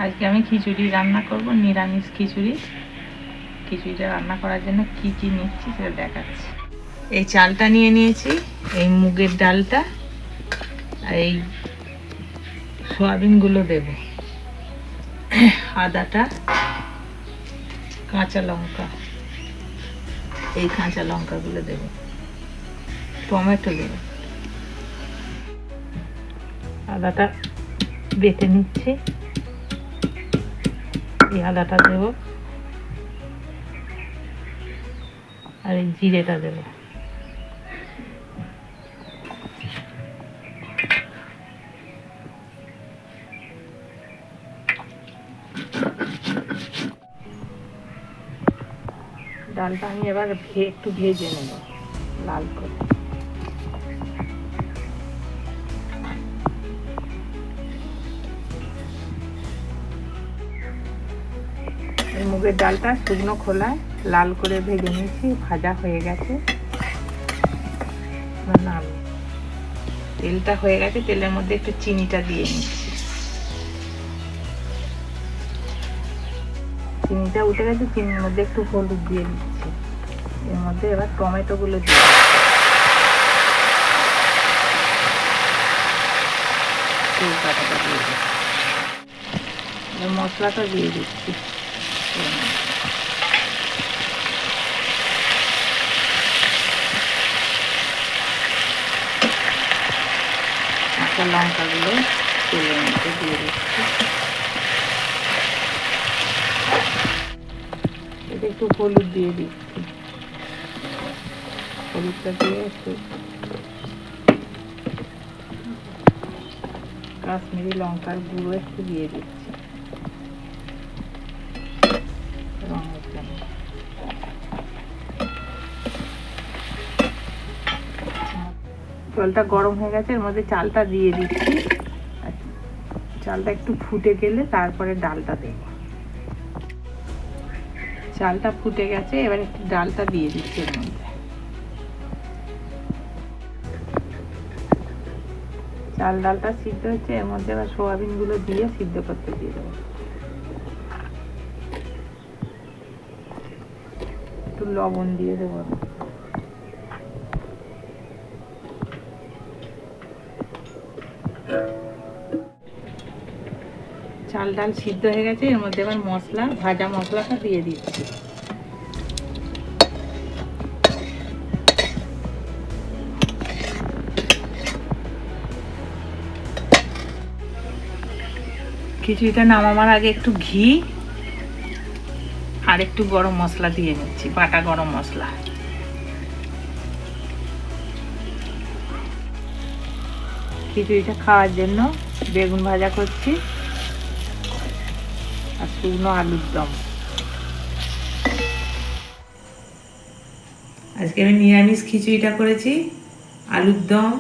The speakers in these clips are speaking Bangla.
আজকে আমি খিচুড়ি রান্না করব, নিরামিষ খিচুড়ি। খিচুড়িটা রান্না করার জন্য কী কী নিচ্ছি সেটা দেখাচ্ছি। এই চালটা নিয়ে নিয়েছি, এই মুগের ডালটা, আর এই সয়াবিনগুলো দেব, আদাটা, কাঁচা লঙ্কা, এই কাঁচা লঙ্কাগুলো দেব, টমেটো দেব, আদাটা বেটে নিচ্ছি, এই আদাটা দেব, আর এই জিরেটা দেব। ডালটা আমি এবার একটু ভেজে নেব লাল করে। এই মুগের ডালটা শুকনো খোলায় লাল করে ভেজে নিয়েছি, ভাজা হয়ে গেছে। নাম তেলটা হয়ে গেছে, তেলের মধ্যে একটু চিনিটা দিয়ে নিচ্ছি। চিনিটা উঠে গেছে, চিনির মধ্যে একটু হলুদ দিয়ে দিচ্ছি। এর মধ্যে এবার টমেটোগুলো দিয়ে তেজপাতাটা দিয়ে দিচ্ছি, মশলাটা দিয়ে দিচ্ছি। কাঁচা লঙ্কাগুলো তেলের মধ্যে দিয়ে দিচ্ছি। এটা একটু হলুদ দিয়ে দিচ্ছি, হলুদটা দিয়ে একটু কাশ্মীরি লঙ্কার গুঁড়ো একটু দিয়ে দিচ্ছি রঙের জন্য। জলটা গরম হয়ে গেছে, এর মধ্যে চালটা দিয়ে দিচ্ছি। চালটা একটু ফুটে গেলে তারপরে ডালটা দেব। চালটা ফুটে গেছে, এবার একটু ডালটা দিয়ে দিচ্ছি এর মধ্যে। চাল ডালটা সিদ্ধ হচ্ছে, এর মধ্যে এবার সোয়াবিনগুলো দিয়ে সিদ্ধ করতে দিয়ে দেবো। একটু লবণ দিয়ে দেবো। চাল ডাল সিদ্ধ হয়ে গেছে, এর মধ্যে এবার মশলা, ভাজা মশলাটা দিয়ে দিচ্ছি। খিচুড়িটা নামাবার আগে একটু ঘি আর একটু গরম মশলা দিয়ে নিচ্ছি, বাটা গরম মশলা। খিচুড়িটা খাওয়ার জন্য বেগুন ভাজা করছি আর শুকনো আলুর দম। আজকে আমি নিরামিষ খিচুড়িটা করেছি, আলুর দম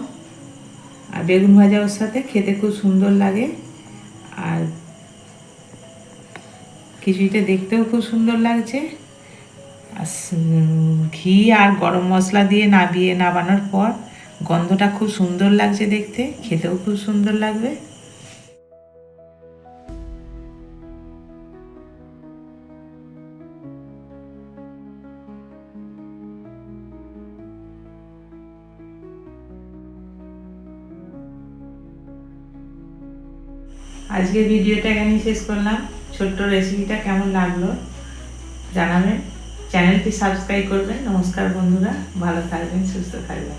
আর বেগুন ভাজা ওর সাথে, খেতে খুব সুন্দর লাগে। আর খিচুড়িটা দেখতেও খুব সুন্দর লাগছে। আর ঘি আর গরম মশলা দিয়ে নাবানোর পর গন্ধটা খুব সুন্দর লাগছে দেখতে, খেতেও খুব সুন্দর লাগবে। আজকের ভিডিওটা এখানেই শেষ করলাম। ছোট্ট রেসিপিটা কেমন লাগলো জানাবেন, চ্যানেলটি সাবস্ক্রাইব করবেন। নমস্কার বন্ধুরা, ভালো থাকবেন, সুস্থ থাকবেন।